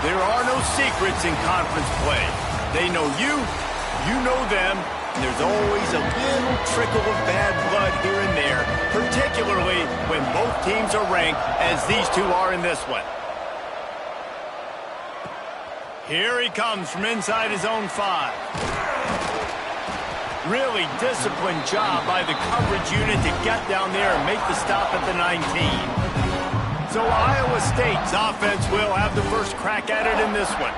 There are no secrets in conference play. They know you, you know them, and there's always a little trickle of bad blood here and there, particularly when both teams are ranked as these two are in this one. Here he comes from inside his own 5. Really disciplined job by the coverage unit to get down there and make the stop at the 19. So Iowa State's offense will have the first crack at it in this one.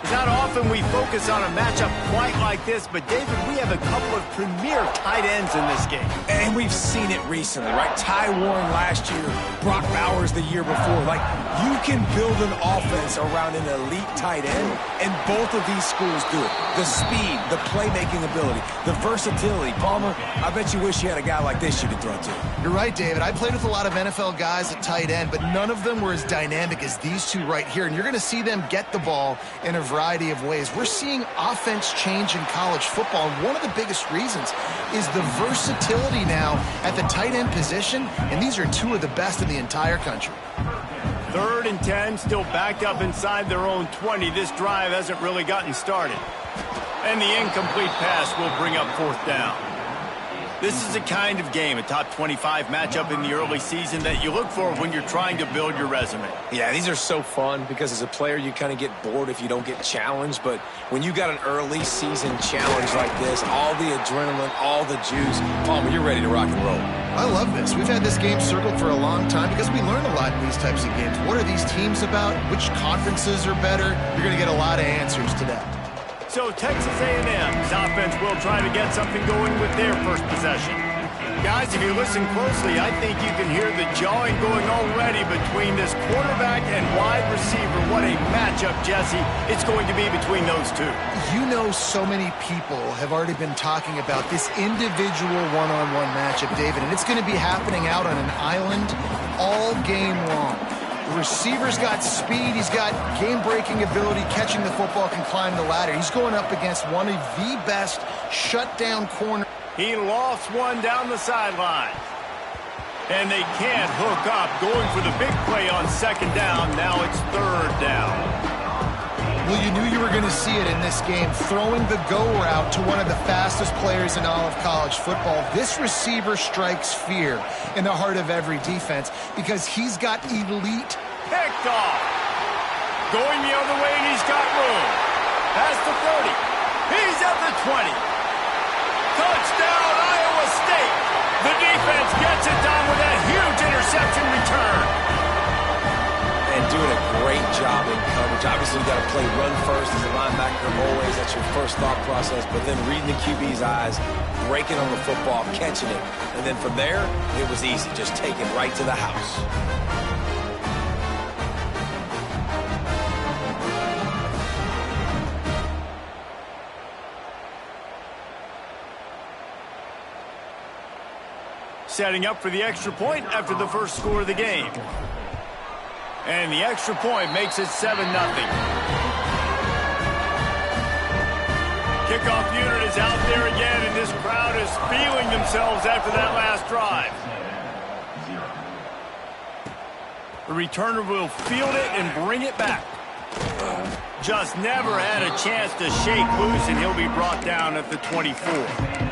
It's not often we focus on a matchup quite like this, but David, we have a couple of premier tight ends in this game. And we've seen it recently, right? Ty Warren last year, Brock Bowers the year before. Like, you can build an offense around an elite tight end, and both of these schools do it. The speed, the playmaking ability, the versatility. Palmer, I bet you wish you had a guy like this you could throw to. You're right, David. I played with a lot of NFL guys at tight end, but none of them were as dynamic as these two right here. And you're going to see them get the ball in a variety of ways. We're seeing offense change in college football, and one of the biggest reasons is the versatility now at the tight end position, and these are two of the best in the entire country. 3rd and 10, still backed up inside their own 20. This drive hasn't really gotten started. And the incomplete pass will bring up 4th down. This is a kind of game, a top 25 matchup in the early season that you look for when you're trying to build your resume. Yeah, these are so fun because as a player, you kind of get bored if you don't get challenged. But when you got an early season challenge like this, all the adrenaline, all the juice, Palmer, you're ready to rock and roll. I love this. We've had this game circled for a long time because we learn a lot in these types of games. What are these teams about? Which conferences are better? You're going to get a lot of answers to that. So Texas A&M's offense will try to get something going with their first possession. Guys, if you listen closely, I think you can hear the jawing going already between this quarterback and wide receiver. What a matchup, Jesse, it's going to be between those two. You know, so many people have already been talking about this individual one-on-one matchup, David, and it's going to be happening out on an island all game long. The receiver's got speed, he's got game-breaking ability, catching the football, can climb the ladder. He's going up against one of the best shutdown corners. He lost one down the sideline. And they can't hook up, going for the big play on 2nd down. Now it's 3rd down. Well, you knew you were going to see it in this game, throwing the go route to one of the fastest players in all of college football. This receiver strikes fear in the heart of every defense because he's got elite. Picked off. Going the other way, and he's got room. Past the 30. He's at the 20. Touchdown, Iowa State. The defense gets it done with that huge interception return. And doing a great job in coverage. Obviously, you got to play run first as a linebacker always. That's your first thought process. But then reading the QB's eyes, breaking on the football, catching it. And then from there, it was easy. Just take it right to the house. Setting up for the extra point after the first score of the game. And the extra point makes it 7-0. Kickoff unit is out there again, and this crowd is feeling themselves after that last drive. The returner will field it and bring it back. Just never had a chance to shake loose, and he'll be brought down at the 24.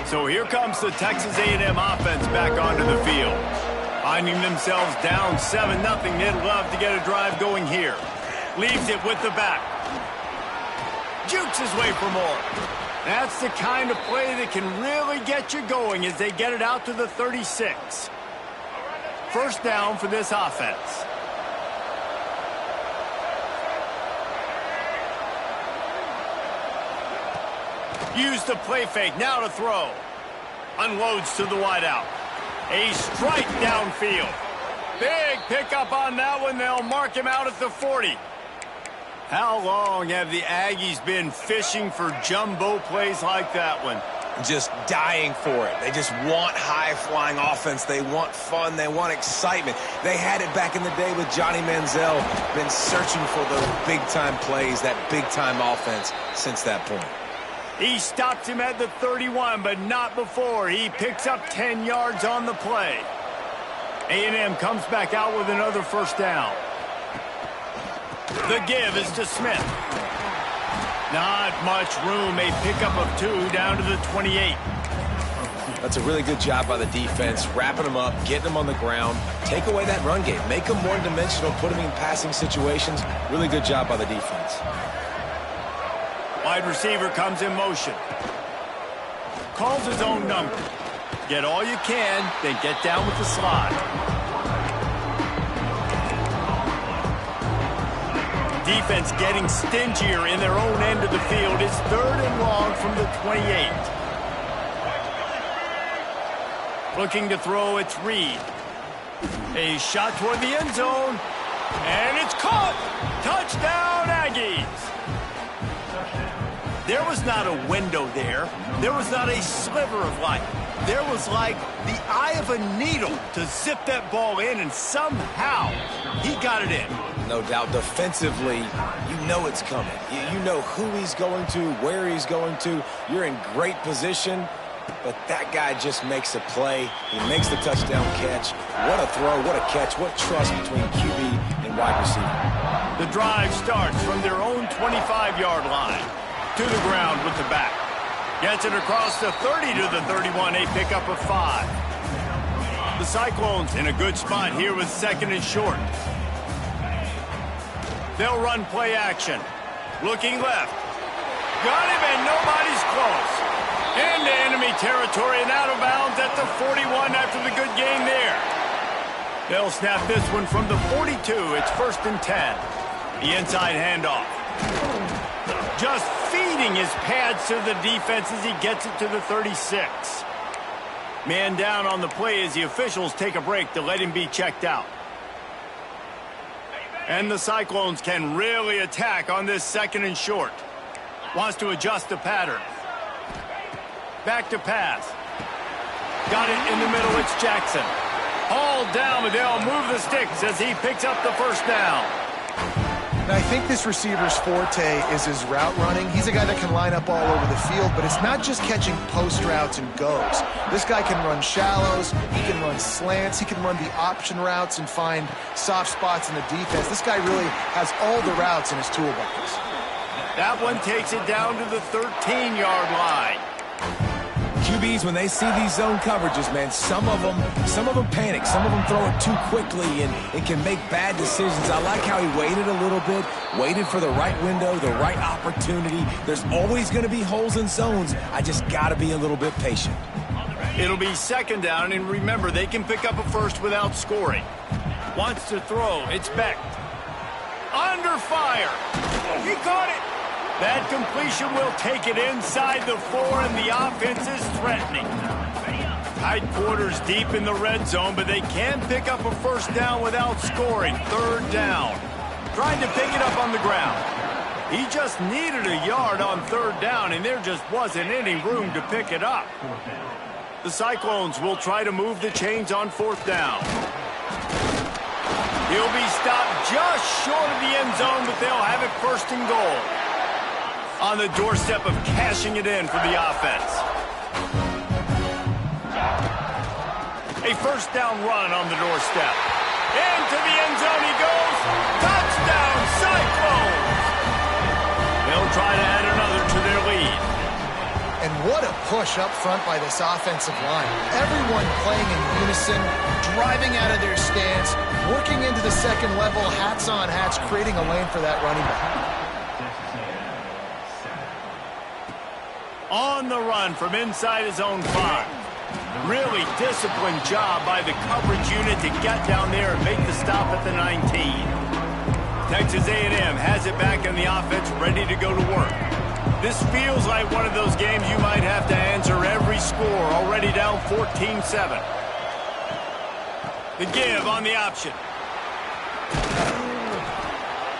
So here comes the Texas A&M offense back onto the field. Finding themselves down 7-0, they'd love to get a drive going here. Leaves it with the back. Jukes his way for more. That's the kind of play that can really get you going as they get it out to the 36. First down for this offense. Use the play fake, now to throw. Unloads to the wideout. A strike downfield. Big pickup on that one. They'll mark him out at the 40. How long have the Aggies been fishing for jumbo plays like that one? Just dying for it. They just want high-flying offense. They want fun. They want excitement. They had it back in the day with Johnny Manziel. Been searching for those big-time plays, that big-time offense since that point. He stops him at the 31, but not before. He picks up 10 yards on the play. A&M comes back out with another first down. The give is to Smith. Not much room. A pickup of 2 down to the 28. That's a really good job by the defense, wrapping them up, getting them on the ground. Take away that run game. Make them one-dimensional, put them in passing situations. Really good job by the defense. Wide receiver comes in motion. Calls his own number. Get all you can, then get down with the slide. Defense getting stingier in their own end of the field. It's 3rd and long from the 28. Looking to throw, it's Reed. A shot toward the end zone. And it's caught! Touchdown, Aggies! There was not a window there. There was not a sliver of light. There was like the eye of a needle to zip that ball in, and somehow he got it in. No doubt defensively, you know it's coming. You know who he's going to, where he's going to. You're in great position, but that guy just makes a play. He makes the touchdown catch. What a throw, what a catch, what trust between QB and wide receiver. The drive starts from their own 25-yard line. To the ground with the back. Gets it across the 30 to the 31, a pickup of 5. The Cyclones in a good spot here with 2nd and short. They'll run play action. Looking left. Got him, and nobody's close. Into enemy territory and out of bounds at the 41 after the good game there. They'll snap this one from the 42. It's 1st and 10. The inside handoff. Just feeding his pads to the defense as he gets it to the 36. Man down on the play as the officials take a break to let him be checked out. And the Cyclones can really attack on this 2nd and short. Wants to adjust the pattern. Back to pass. Got it in the middle, it's Jackson. Hauled down, but they'll move the sticks as he picks up the 1st down. Now, I think this receiver's forte is his route running. He's a guy that can line up all over the field, but it's not just catching post routes and goes. This guy can run shallows, he can run slants, he can run the option routes and find soft spots in the defense. This guy really has all the routes in his toolbox. That one takes it down to the 13-yard line. QBs, when they see these zone coverages, man, some of them panic. Some of them throw it too quickly and it can make bad decisions. I like how he waited a little bit, waited for the right window, the right opportunity. There's always going to be holes in zones. I just got to be a little bit patient. It'll be 2nd down, and remember, they can pick up a 1st without scoring. Wants to throw. It's Beck. Under fire. He caught it. That completion will take it inside the 4, and the offense is threatening. Tight quarters deep in the red zone, but they can pick up a 1st down without scoring. 3rd down. Trying to pick it up on the ground. He just needed a yard on 3rd down, and there just wasn't any room to pick it up. The Cyclones will try to move the chains on 4th down. He'll be stopped just short of the end zone, but they'll have it 1st and goal. On the doorstep of cashing it in for the offense. A 1st down run on the doorstep. Into the end zone he goes. Touchdown, Cyclones! They'll try to add another to their lead. And what a push up front by this offensive line. Everyone playing in unison, driving out of their stance, working into the 2nd level, hats on hats, creating a lane for that running back. On the run from inside his own 5. Really disciplined job by the coverage unit to get down there and make the stop at the 19. Texas A&M has it back in the offense, ready to go to work. This feels like one of those games you might have to answer every score, already down 14-7. The give on the option.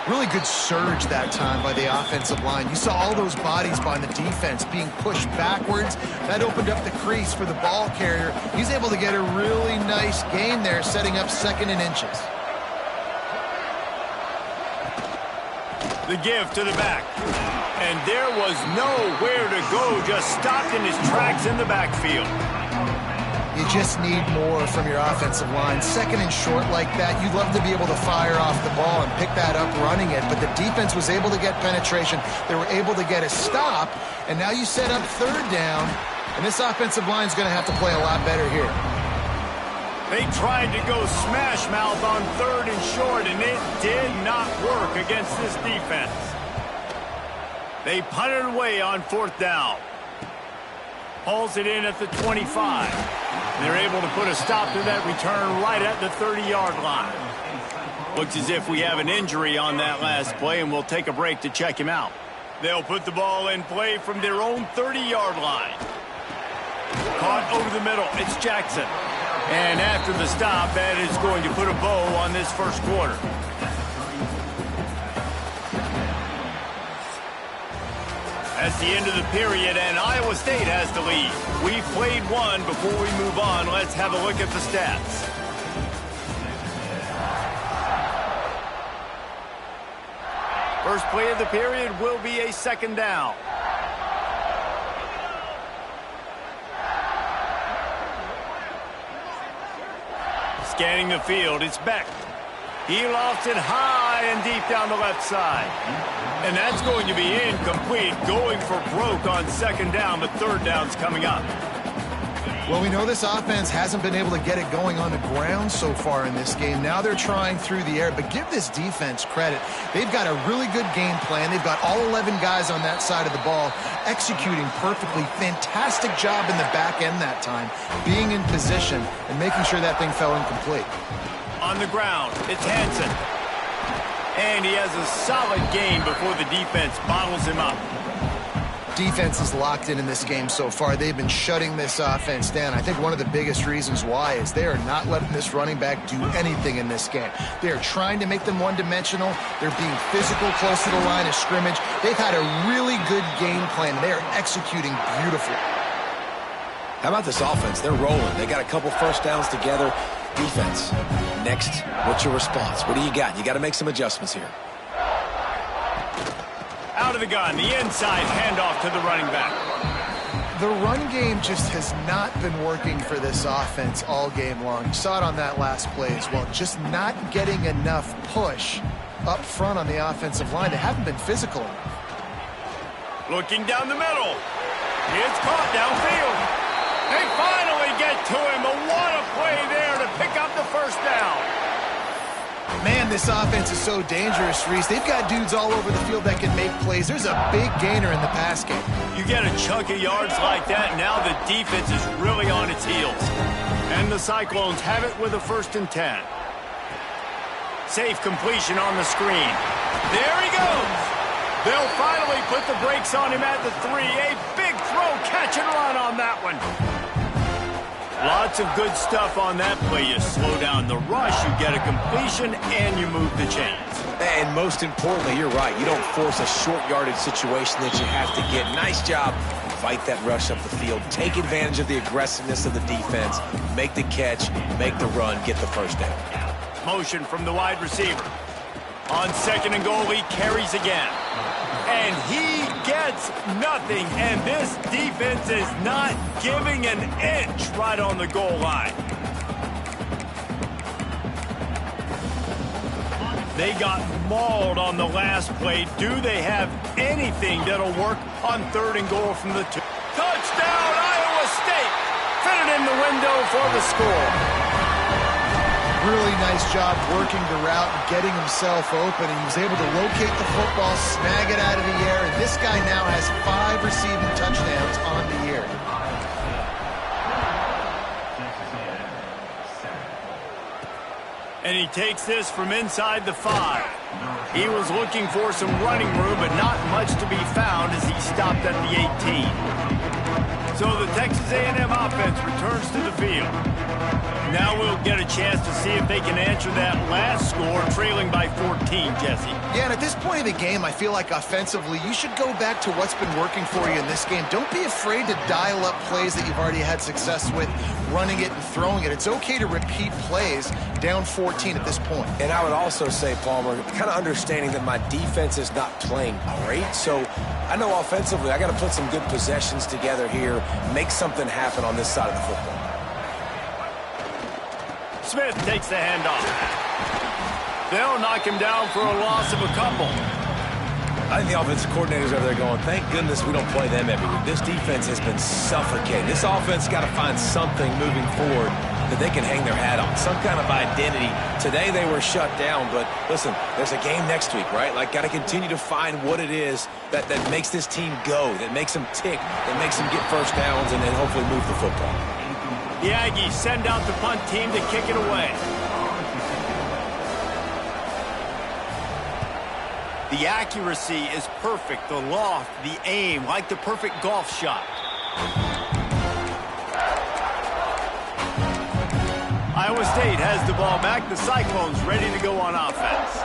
Really good surge that time by the offensive line. You saw all those bodies by the defense being pushed backwards. That opened up the crease for the ball carrier. He's able to get a really nice gain there, setting up 2nd and inches. The give to the back. And there was nowhere to go, just stopped in his tracks in the backfield. You just need more from your offensive line. Second and short like that, you'd love to be able to fire off the ball and pick that up running it, but the defense was able to get penetration. They were able to get a stop, and now you set up third down, and this offensive line is going to have to play a lot better here. They tried to go smash mouth on third and short, and it did not work against this defense. They punted away on fourth down. Hauls it in at the 25. They're able to put a stop to that return right at the 30-yard line. Looks as if we have an injury on that last play, and we'll take a break to check him out. They'll put the ball in play from their own 30-yard line. Caught over the middle. It's Jackson. And after the stop, that is going to put a bow on this first quarter. That's the end of the period, and Iowa State has the lead. We've played one. Before we move on, let's have a look at the stats. First play of the period will be a second down. Scanning the field, it's Beck. He lofts it high and deep down the left side. And that's going to be incomplete, going for broke on second down, but third down's coming up. Well, we know this offense hasn't been able to get it going on the ground so far in this game. Now they're trying through the air, but give this defense credit. They've got a really good game plan. They've got all 11 guys on that side of the ball executing perfectly. Fantastic job in the back end that time, being in position and making sure that thing fell incomplete. On the ground, it's Hansen. And he has a solid gain before the defense bottles him up. Defense is locked in this game so far. They've been shutting this offense down. I think one of the biggest reasons why is they are not letting this running back do anything in this game. They are trying to make them one-dimensional. They're being physical close to the line of scrimmage. They've had a really good game plan. They are executing beautifully. How about this offense? They're rolling. They got a couple first downs together. Defense, next, what's your response? What do you got? You got to make some adjustments here. Out of the gun, the inside handoff to the running back. The run game just has not been working for this offense all game long. You saw it on that last play as well. Just not getting enough push up front on the offensive line. They haven't been physical enough. Looking down the middle. It's caught downfield. They finally get to him, but what a play there to pick up the first down. Man, this offense is so dangerous, Reese. They've got dudes all over the field that can make plays. There's a big gainer in the pass game. You get a chunk of yards like that, now the defense is really on its heels. And the Cyclones have it with a 1st and 10. Safe completion on the screen. There he goes. They'll finally put the brakes on him at the 3. A big throw, catch and run on that one. Lots of good stuff on that play. You slow down the rush, you get a completion, and you move the chains. And most importantly, you're right. You don't force a short yardage situation that you have to get. Nice job. Fight that rush up the field. Take advantage of the aggressiveness of the defense. Make the catch, make the run, get the first down. Motion from the wide receiver. On 2nd and goal, he carries again. And he gets nothing, and this defense is not giving an inch right on the goal line. They got mauled on the last play. Do they have anything that'll work on 3rd and goal from the 2? Touchdown, Iowa State! Fitted in the window for the score. Really nice job working the route and getting himself open. And he was able to locate the football, snag it out of the air, and this guy now has 5 receiving touchdowns on the year. And he takes this from inside the 5. He was looking for some running room, but not much to be found as he stopped at the 18. So the Texas A&M offense returns to the field. Now we'll get a chance to see if they can answer that last score, trailing by 14, Jesse. Yeah, and at this point of the game, I feel like offensively, you should go back to what's been working for you in this game. Don't be afraid to dial up plays that you've already had success with, running it and throwing it. It's okay to repeat plays down 14 at this point. And I would also say, Palmer, kind of understanding that my defense is not playing great, so I know offensively I got to put some good possessions together here, make something happen on this side of the football. Smith takes the handoff. They'll knock him down for a loss of a couple. I think the offensive coordinators over there going, thank goodness we don't play them every week. This defense has been suffocating. This offense got to find something moving forward that they can hang their hat on, some kind of identity. Today they were shut down, but listen, there's a game next week, right? Like, got to continue to find what it is that makes this team go, that makes them tick, that makes them get first downs, and then hopefully move the football. The Aggies send out the punt team to kick it away. The accuracy is perfect, the loft, the aim, like the perfect golf shot. Iowa State has the ball back. The Cyclones ready to go on offense.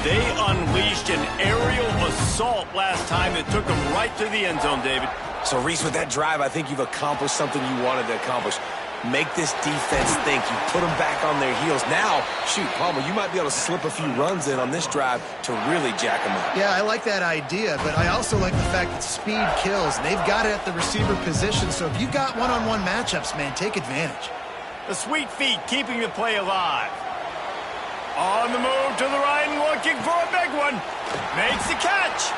They unleashed an aerial assault last time that took them right to the end zone, David. So, Reese, with that drive, I think you've accomplished something you wanted to accomplish. Make this defense think. You put them back on their heels. Now, shoot, Palmer, you might be able to slip a few runs in on this drive to really jack them up. Yeah, I like that idea, but I also like the fact that speed kills. They've got it at the receiver position, so if you've got one-on-one matchups, man, take advantage. The sweet feet keeping the play alive. On the move to the right and looking for a big one. Makes the catch.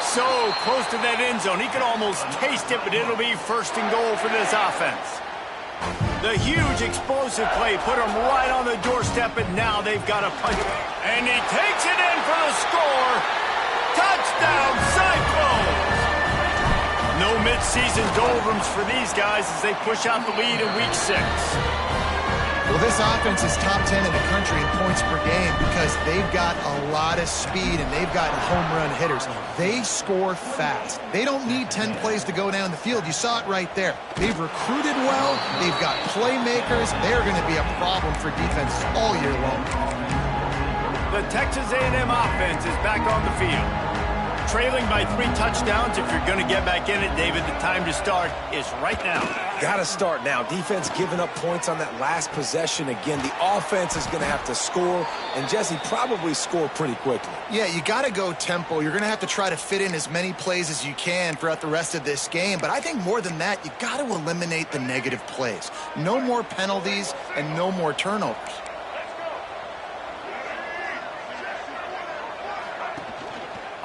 So close to that end zone. He could almost taste it, but it'll be first and goal for this offense. The huge explosive play put him right on the doorstep, and now they've got a punch. And he takes it in for the score. Touchdown, Cyclones! No midseason doldrums for these guys as they push out the lead in Week 6. Well, this offense is top 10 in the country in points per game because they've got a lot of speed and they've got home run hitters. They score fast. They don't need 10 plays to go down the field. You saw it right there. They've recruited well. They've got playmakers. They're going to be a problem for defenses all year long. The Texas A&M offense is back on the field. Trailing by 3 touchdowns. If you're going to get back in it, David, the time to start is right now. Got to start now. Defense giving up points on that last possession. Again, the offense is going to have to score, and Jesse probably score pretty quickly. Yeah, you got to go tempo. You're going to have to try to fit in as many plays as you can throughout the rest of this game. But I think more than that, you got to eliminate the negative plays. No more penalties and no more turnovers.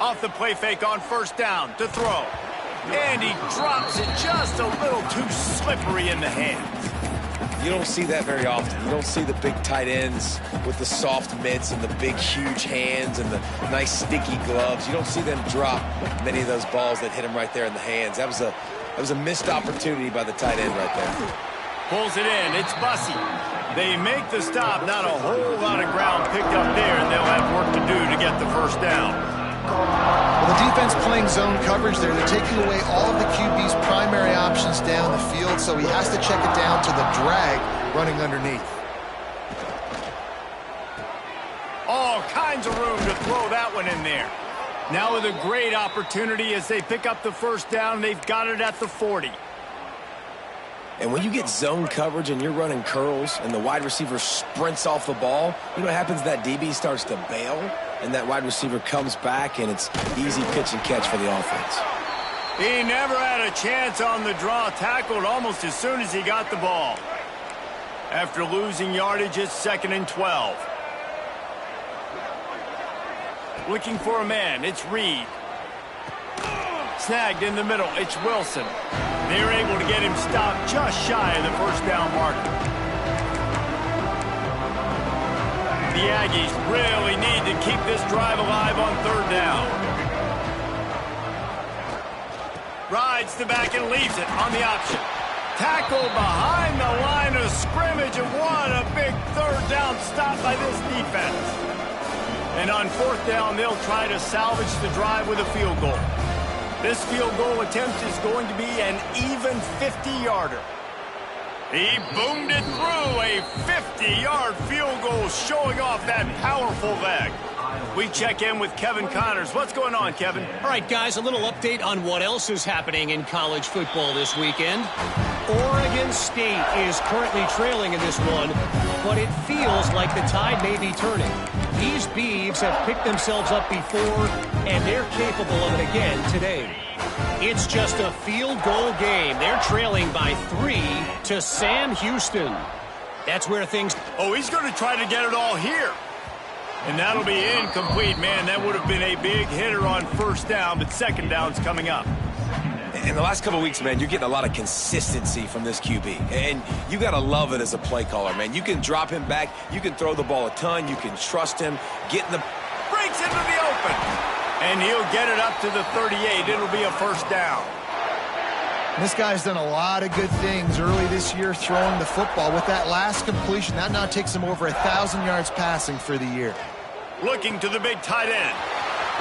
Off the play fake on first down to throw. And he drops it just a little too slippery in the hands. You don't see that very often. You don't see the big tight ends with the soft mitts and the big, huge hands and the nice, sticky gloves. You don't see them drop many of those balls that hit him right there in the hands. That was a missed opportunity by the tight end right there. Pulls it in. It's Bussey. They make the stop. Not a whole lot of ground picked up there, and they'll have work to do to get the first down. Well, the defense playing zone coverage there. They're taking away all of the QB's primary options down the field, so he has to check it down to the drag running underneath. All kinds of room to throw that one in there. Now with a great opportunity as they pick up the first down. They've got it at the 40. And when you get zone coverage and you're running curls and the wide receiver sprints off the ball, you know what happens? That DB starts to bail, and that wide receiver comes back, and it's easy pitch and catch for the offense. He never had a chance on the draw. Tackled almost as soon as he got the ball. After losing yardage, it's 2nd and 12. Looking for a man. It's Reed. Snagged in the middle. It's Wilson. They're able to get him stopped just shy of the first down marker. The Aggies really need to keep this drive alive on 3rd down. Rides the back and leaves it on the option. Tackle behind the line of scrimmage, and what a big 3rd down stop by this defense. And on 4th down, they'll try to salvage the drive with a field goal. This field goal attempt is going to be an even 50-yarder. He boomed it through, a 50-yard field goal, showing off that powerful leg. We check in with Kevin Connors. What's going on, Kevin? All right, guys, a little update on what else is happening in college football this weekend. Oregon State is currently trailing in this one, but it feels like the tide may be turning. These Beavs have picked themselves up before, and they're capable of it again today. It's just a field goal game. They're trailing by 3 to Sam Houston. That's where things... Oh, he's going to try to get it all here. And that'll be incomplete. Man, that would have been a big hitter on first down, but second down's coming up. In the last couple of weeks, man, you're getting a lot of consistency from this QB. And you got to love it as a play caller, man. You can drop him back. You can throw the ball a ton. You can trust him. Get in the... Breaks into the open. And he'll get it up to the 38. It'll be a first down. This guy's done a lot of good things early this year throwing the football. With that last completion, that now takes him over 1,000 yards passing for the year. Looking to the big tight end.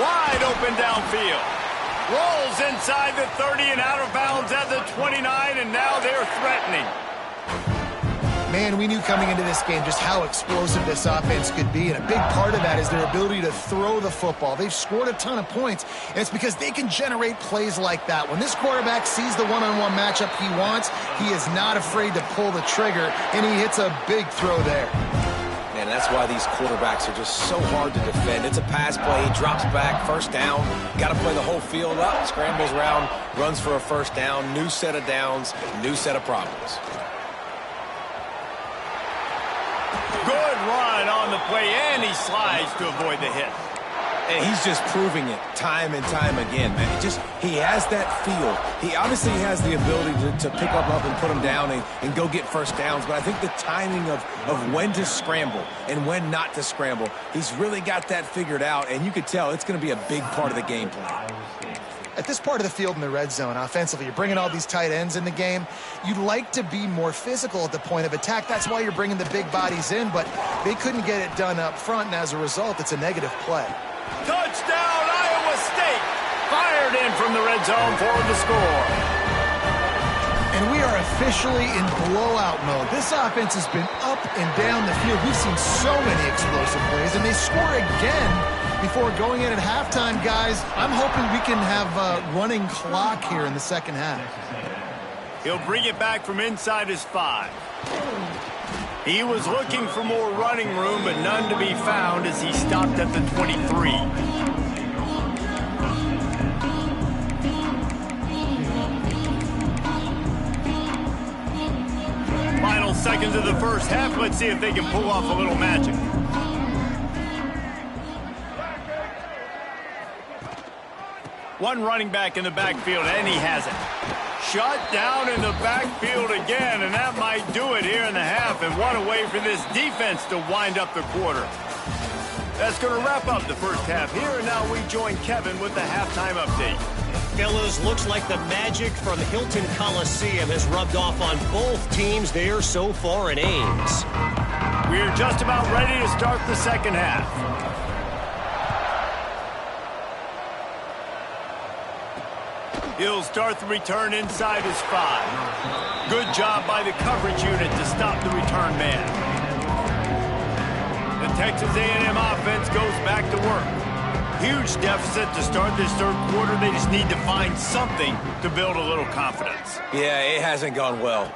Wide open downfield. Rolls inside the 30 and out of bounds at the 29, and now they're threatening. Man, we knew coming into this game just how explosive this offense could be, and a big part of that is their ability to throw the football. They've scored a ton of points, and it's because they can generate plays like that. When this quarterback sees the one-on-one matchup he wants, he is not afraid to pull the trigger, and he hits a big throw there. Man, that's why these quarterbacks are just so hard to defend. It's a pass play, drops back, first down. Got to play the whole field up, scrambles around, runs for a first down, new set of downs, new set of problems. Good run on the play, and he slides to avoid the hit. And he's just proving it time and time again, man. He has that feel. He obviously has the ability to pick up and put him down and go get first downs, but I think the timing of when to scramble and when not to scramble, he's really got that figured out, and you could tell it's going to be a big part of the game plan. At this part of the field in the red zone, offensively, you're bringing all these tight ends in the game. You'd like to be more physical at the point of attack. That's why you're bringing the big bodies in, but they couldn't get it done up front, and as a result, it's a negative play. Touchdown, Iowa State! Fired in from the red zone for the score. And we are officially in blowout mode. This offense has been up and down the field. We've seen so many explosive plays, and they score again before going in at halftime, guys. I'm hoping we can have a running clock here in the second half. He'll bring it back from inside his 5. He was looking for more running room, but none to be found as he stopped at the 23. Final seconds of the first half. Let's see if they can pull off a little magic. One running back in the backfield, and he has it. Shut down in the backfield again, and that might do it here in the half, and one away for this defense to wind up the quarter. That's going to wrap up the first half here, and now we join Kevin with the halftime update. Fellas, looks like the magic from Hilton Coliseum has rubbed off on both teams there so far in Ames. We're just about ready to start the second half. He'll start the return inside his 5. Good job by the coverage unit to stop the return man. The Texas A&M offense goes back to work. Huge deficit to start this third quarter. They just need to find something to build a little confidence. Yeah, it hasn't gone well.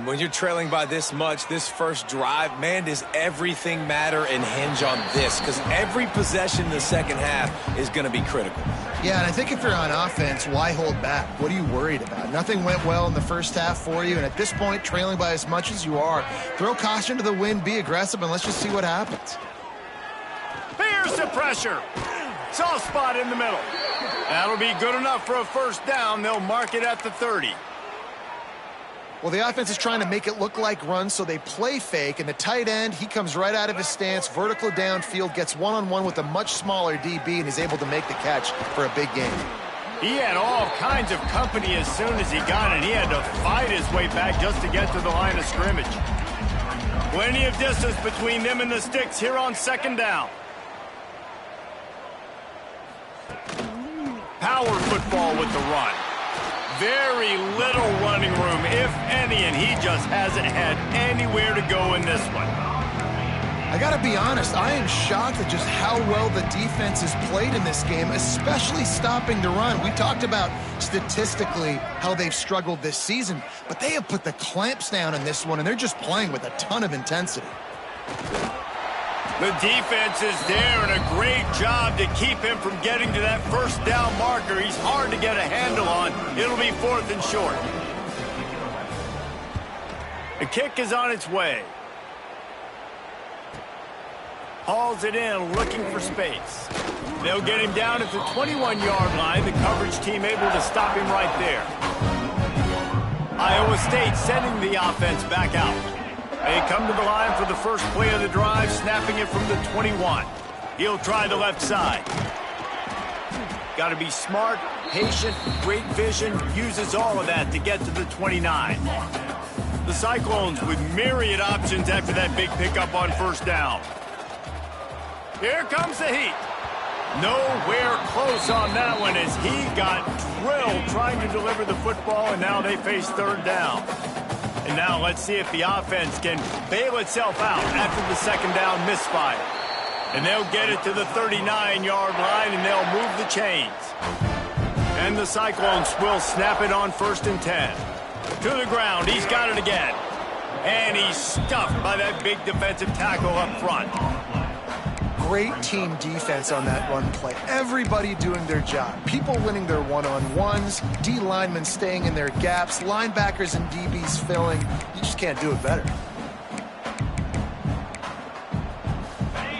When you're trailing by this much, this first drive, man, does everything matter and hinge on this? Because every possession in the second half is going to be critical. Yeah, and I think if you're on offense, why hold back? What are you worried about? Nothing went well in the first half for you, and at this point, trailing by as much as you are, throw caution to the wind, be aggressive, and let's just see what happens. Here's the pressure. Soft spot in the middle. That'll be good enough for a first down. They'll mark it at the 30. Well, the offense is trying to make it look like runs, so they play fake, and the tight end, he comes right out of his stance, vertical downfield, gets one-on-one with a much smaller DB, and is able to make the catch for a big game. He had all kinds of company as soon as he got it. He had to fight his way back just to get to the line of scrimmage. Plenty of distance between them and the sticks here on second down. Power football with the run. Very little running room, if any, and he just hasn't had anywhere to go in this one. I got to be honest, I am shocked at just how well the defense has played in this game, especially stopping the run. We talked about statistically how they've struggled this season, but they have put the clamps down in this one, and they're just playing with a ton of intensity. The defense is there, and a great job to keep him from getting to that first down marker. He's hard to get a handle on. It'll be 4th and short. The kick is on its way. hauls it in, looking for space. They'll get him down at the 21-yard line. The coverage team able to stop him right there. Iowa State sending the offense back out. They come to the line for the first play of the drive, snapping it from the 21. He'll try the left side. Got to be smart, patient, great vision, uses all of that to get to the 29. The Cyclones with myriad options after that big pickup on first down. Here comes the heat. Nowhere close on that one as he got drilled trying to deliver the football, and now they face third down. And now let's see if the offense can bail itself out after the second down misfire. And they'll get it to the 39-yard line, and they'll move the chains. And the Cyclones will snap it on 1st and 10. To the ground, he's got it again. And he's stuffed by that big defensive tackle up front. Great team defense on that run play. Everybody doing their job. People winning their one-on-ones, D linemen staying in their gaps, linebackers and DBs filling. You just can't do it better.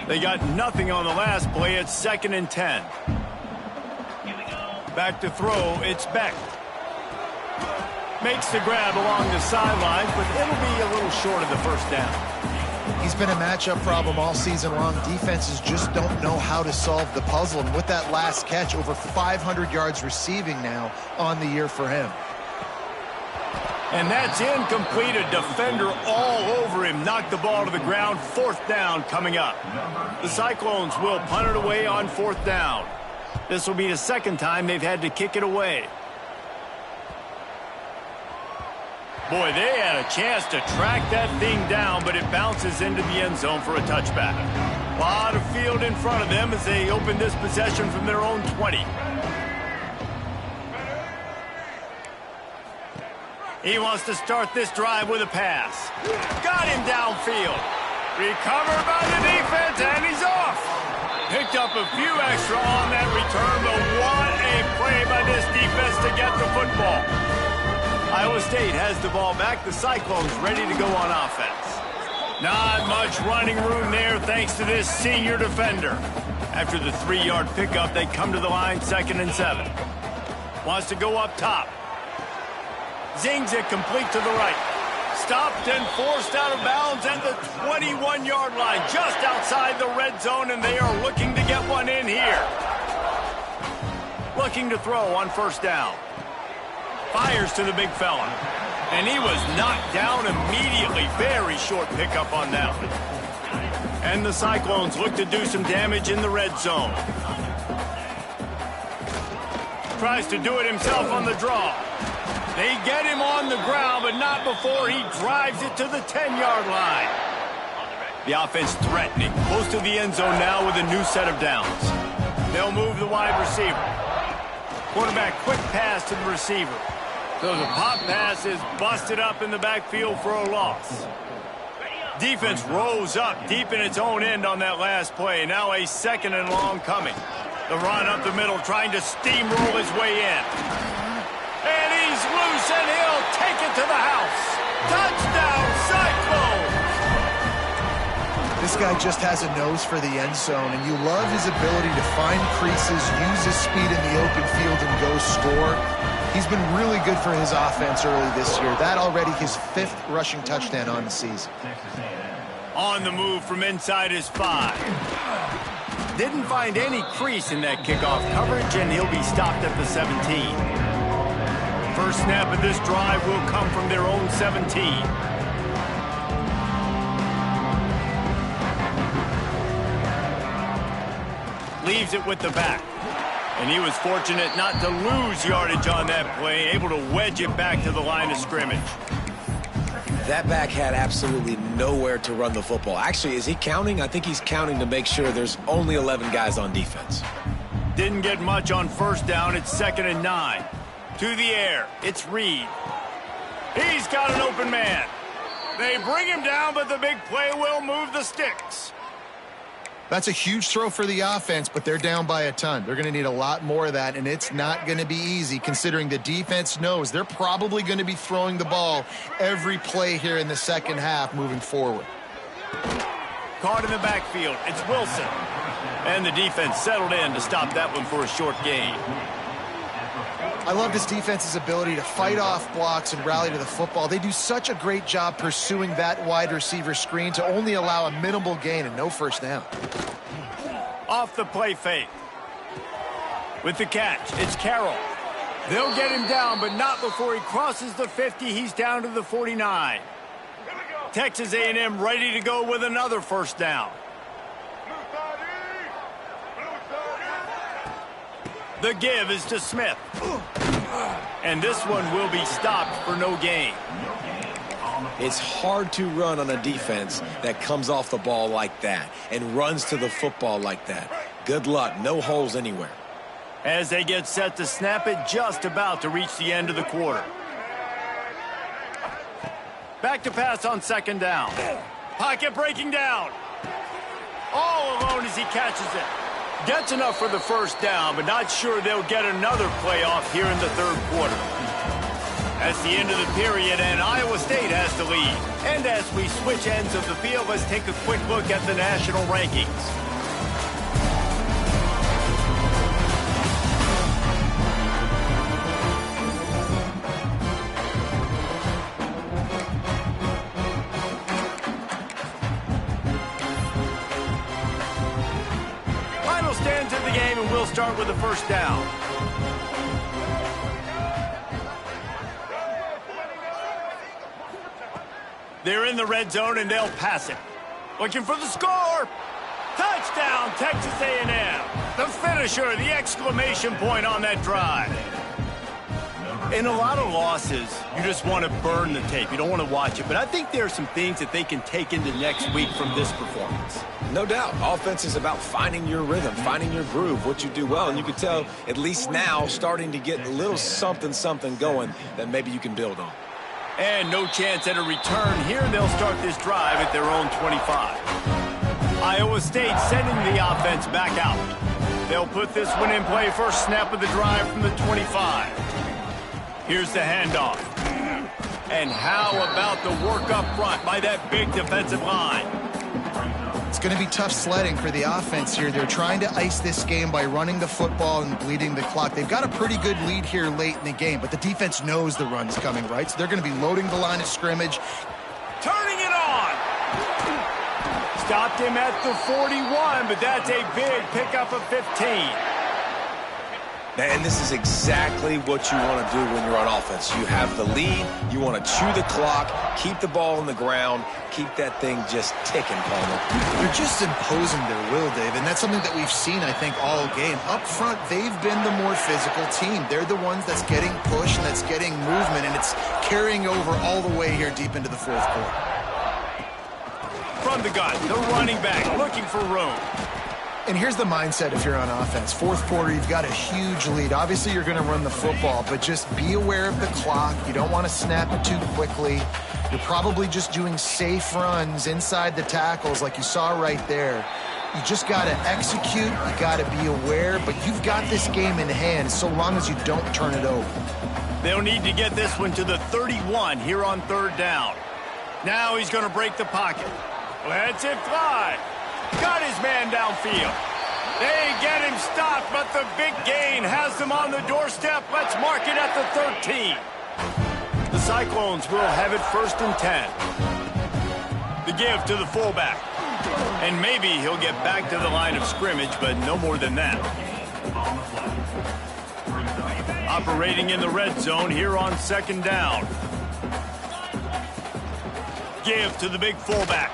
They got nothing on the last play. It's 2nd and 10. Back to throw. It's Beck. Makes the grab along the sidelines, but it'll be a little short of the first down. He's been a matchup problem all season long. Defenses just don't know how to solve the puzzle. And with that last catch, over 500 yards receiving now on the year for him. And that's incomplete. A defender all over him. Knocked the ball to the ground. 4th down coming up. The Cyclones will punt it away on 4th down. This will be the second time they've had to kick it away. Boy, they had a chance to track that thing down, but it bounces into the end zone for a touchback. A lot of field in front of them as they open this possession from their own 20. He wants to start this drive with a pass. Got him downfield. Recovered by the defense, and he's off. Picked up a few extra on that return, but what a play by this defense to get the football. Iowa State has the ball back. The Cyclones ready to go on offense. Not much running room there thanks to this senior defender. After the 3-yard pickup, they come to the line 2nd and 7. Wants to go up top. Zings it complete to the right. Stopped and forced out of bounds at the 21-yard line, just outside the red zone, and they are looking to get one in here. Looking to throw on 1st down. Fires to the big fella. And he was knocked down immediately. Very short pickup on that one. And the Cyclones look to do some damage in the red zone. Tries to do it himself on the draw. They get him on the ground, but not before he drives it to the 10-yard line. The offense threatening. Close to the end zone now with a new set of downs. They'll move the wide receiver. Quarterback quick pass to the receiver. So the pop pass is busted up in the backfield for a loss. Defense rose up deep in its own end on that last play. Now a 2nd and long coming. The run up the middle trying to steamroll his way in. And he's loose and he'll take it to the house. Touchdown, Cyclones! This guy just has a nose for the end zone, and you love his ability to find creases, use his speed in the open field, and go score. He's been really good for his offense early this year. That already his 5th rushing touchdown on the season. On the move from inside his 5. Didn't find any crease in that kickoff coverage, and he'll be stopped at the 17. First snap of this drive will come from their own 17. Leaves it with the back. And he was fortunate not to lose yardage on that play, able to wedge it back to the line of scrimmage. That back had absolutely nowhere to run the football. Actually, is he counting? I think he's counting to make sure there's only 11 guys on defense. Didn't get much on 1st down. It's 2nd and 9. To the air. It's Reed. He's got an open man. They bring him down, but the big play will move the sticks. That's a huge throw for the offense, but they're down by a ton. They're going to need a lot more of that, and it's not going to be easy considering the defense knows they're probably going to be throwing the ball every play here in the second half moving forward. Caught in the backfield. It's Wilson. And the defense settled in to stop that one for a short gain. I love this defense's ability to fight off blocks and rally to the football. They do such a great job pursuing that wide receiver screen to only allow a minimal gain and no first down. Off the play fake. With the catch, it's Carroll. They'll get him down, but not before he crosses the 50. He's down to the 49. Texas A&M ready to go with another first down. The give is to Smith. And this one will be stopped for no gain. It's hard to run on a defense that comes off the ball like that and runs to the football like that. Good luck. No holes anywhere. As they get set to snap it, just about to reach the end of the quarter. Back to pass on second down. Pocket breaking down. All alone as he catches it. Gets enough for the first down, but not sure they'll get another play off here in the third quarter. That's the end of the period, and Iowa State has the lead. And as we switch ends of the field, let's take a quick look at the national rankings. Stands in the game, and we'll start with the first down. They're in the red zone, and they'll pass it. Looking for the score. Touchdown, Texas A&M. The finisher, the exclamation point on that drive. In a lot of losses, you just want to burn the tape. You don't want to watch it. But I think there are some things that they can take into next week from this performance. No doubt. Offense is about finding your rhythm, finding your groove, what you do well. And you can tell, at least now, starting to get a little something going that maybe you can build on. And no chance at a return here. They'll start this drive at their own 25. Iowa State sending the offense back out. They'll put this one in play first snap of the drive from the 25. Here's the handoff. And how about the work up front by that big defensive line? It's going to be tough sledding for the offense here. They're trying to ice this game by running the football and bleeding the clock. They've got a pretty good lead here late in the game, but the defense knows the run's coming, right? So they're going to be loading the line of scrimmage. Turning it on. Stopped him at the 41, but that's a big pickup of 15. And this is exactly what you want to do when you're on offense. You have the lead. You want to chew the clock, keep the ball on the ground, keep that thing just ticking, Palmer. They're just imposing their will, Dave, and that's something that we've seen, I think, all game. Up front, they've been the more physical team. They're the ones that's getting push and that's getting movement, and it's carrying over all the way here deep into the fourth quarter. From the gun, the running back looking for room. And here's the mindset if you're on offense. Fourth quarter, you've got a huge lead. Obviously, you're going to run the football, but just be aware of the clock. You don't want to snap it too quickly. You're probably just doing safe runs inside the tackles like you saw right there. You just got to execute. You got to be aware, but you've got this game in hand so long as you don't turn it over. They'll need to get this one to the 31 here on third down. Now he's going to break the pocket. Lets it fly. Got his man downfield. They get him stopped, but the big gain has them on the doorstep. Let's mark it at the 13. The Cyclones will have it first and 10. The give to the fullback. And maybe he'll get back to the line of scrimmage, but no more than that. Operating in the red zone here on second down. Give to the big fullback.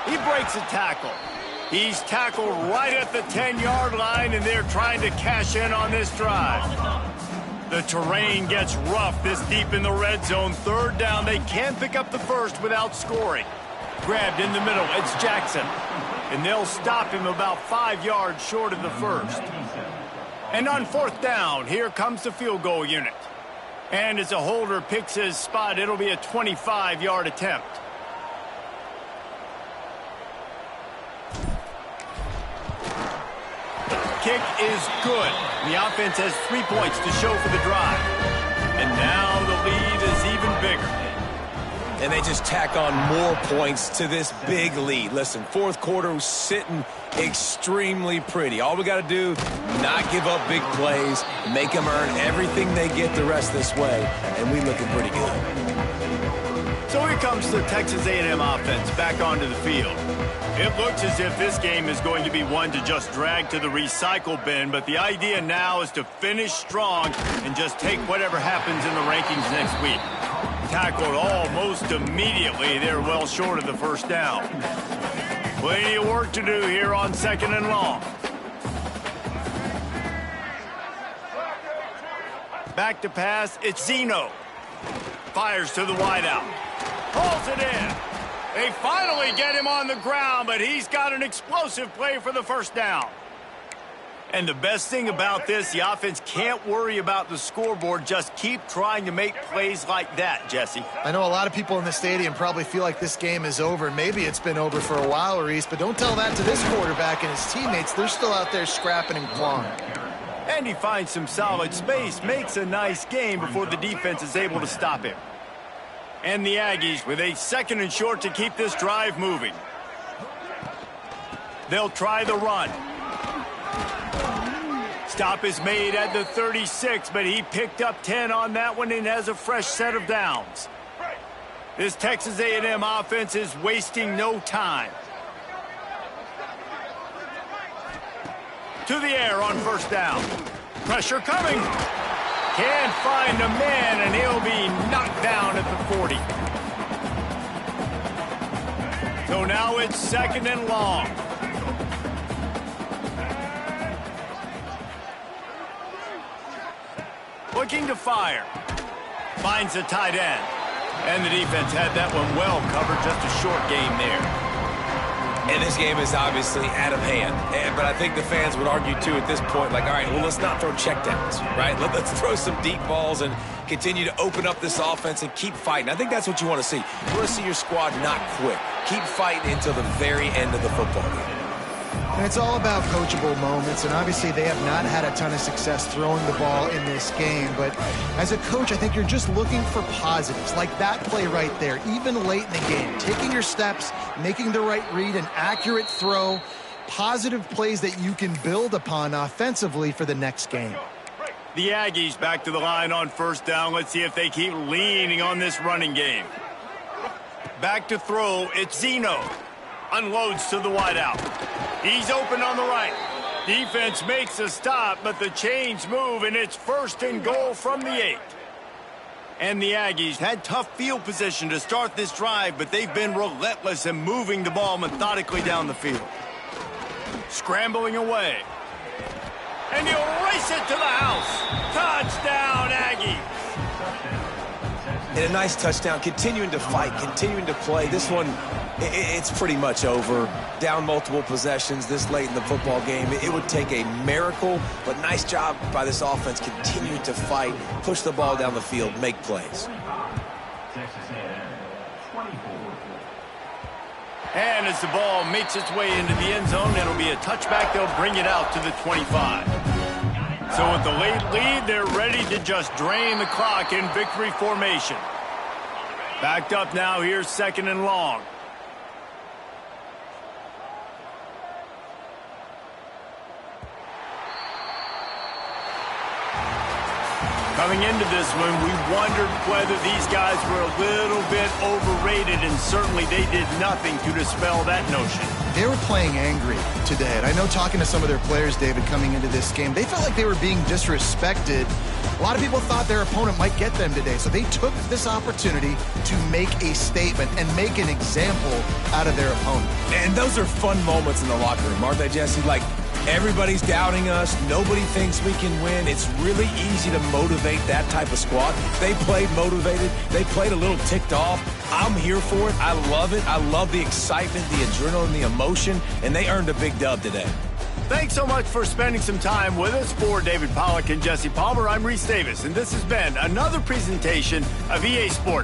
He breaks a tackle. He's tackled right at the 10-yard line, and they're trying to cash in on this drive. The terrain gets rough this deep in the red zone. Third down, they can't pick up the first without scoring. Grabbed in the middle, it's Jackson. And they'll stop him about 5 yards short of the first. And on fourth down, here comes the field goal unit. And as a holder picks his spot, it'll be a 25-yard attempt. Kick is good. The offense has 3 points to show for the drive. And now the lead is even bigger. and they just tack on more points to this big lead. Listen, fourth quarter was sitting extremely pretty. All we got to do, not give up big plays, make them earn everything they get the rest this way, and we looking pretty good. So here comes the Texas A&M offense back onto the field. It looks as if this game is going to be one to just drag to the recycle bin, but the idea now is to finish strong and just take whatever happens in the rankings next week. Tackled almost immediately. They're well short of the first down. Plenty of work to do here on 2nd and long. Back to pass, it's Zeno. Fires to the wideout. Pulls it in. They finally get him on the ground, but he's got an explosive play for the first down. And the best thing about this, the offense can't worry about the scoreboard. Just keep trying to make plays like that, Jesse. I know a lot of people in the stadium probably feel like this game is over. Maybe it's been over for a while, Reese, but don't tell that to this quarterback and his teammates. They're still out there scrapping and clawing. And he finds some solid space, makes a nice game before the defense is able to stop him. And the Aggies with a 2nd and short to keep this drive moving. They'll try the run. Stop is made at the 36, but he picked up 10 on that one and has a fresh set of downs. This Texas A&M offense is wasting no time. To the air on first down. Pressure coming. Can't find a man, and he'll be knocked down at the 40. So now it's 2nd and long. Looking to fire. Finds the tight end. And the defense had that one well covered. Just a short game there. And this game is obviously out of hand. But I think the fans would argue, too, at this point, like, all right, well, let's not throw checkdowns, right? Let's throw some deep balls and continue to open up this offense and keep fighting. I think that's what you want to see. You want to see your squad not quit. Keep fighting until the very end of the football game. And it's all about coachable moments, and obviously they have not had a ton of success throwing the ball in this game. But as a coach, I think you're just looking for positives, like that play right there, even late in the game. Taking your steps, making the right read, an accurate throw, positive plays that you can build upon offensively for the next game. The Aggies back to the line on first down. Let's see if they keep leaning on this running game. Back to throw, it's Zeno. Unloads to the wideout. He's open on the right. Defense makes a stop, but the chains move, and it's 1st and goal from the 8. And the Aggies had tough field position to start this drive, but they've been relentless in moving the ball methodically down the field. Scrambling away. And he'll race it to the house. Touchdown, Aggies. And a nice touchdown, continuing to fight, continuing to play. This one, it's pretty much over. Down multiple possessions this late in the football game. It would take a miracle, but nice job by this offense continuing to fight, push the ball down the field, make plays. And as the ball makes its way into the end zone, it'll be a touchback. They'll bring it out to the 25. So with the late lead, they're ready to just drain the clock in victory formation. Backed up now, here's 2nd and long. Coming into this one, we wondered whether these guys were a little bit overrated, and certainly they did nothing to dispel that notion. They were playing angry today, and I know talking to some of their players, David, coming into this game, they felt like they were being disrespected. A lot of people thought their opponent might get them today, so they took this opportunity to make a statement and make an example out of their opponent. And those are fun moments in the locker room, aren't they, Jesse? Like, everybody's doubting us. Nobody thinks we can win. It's really easy to motivate that type of squad. They played motivated. They played a little ticked off. I'm here for it. I love it. I love the excitement, the adrenaline, the emotion, and they earned a big dub today. Thanks so much for spending some time with us. For David Pollack and Jesse Palmer, I'm Reese Davis, and this has been another presentation of EA Sports.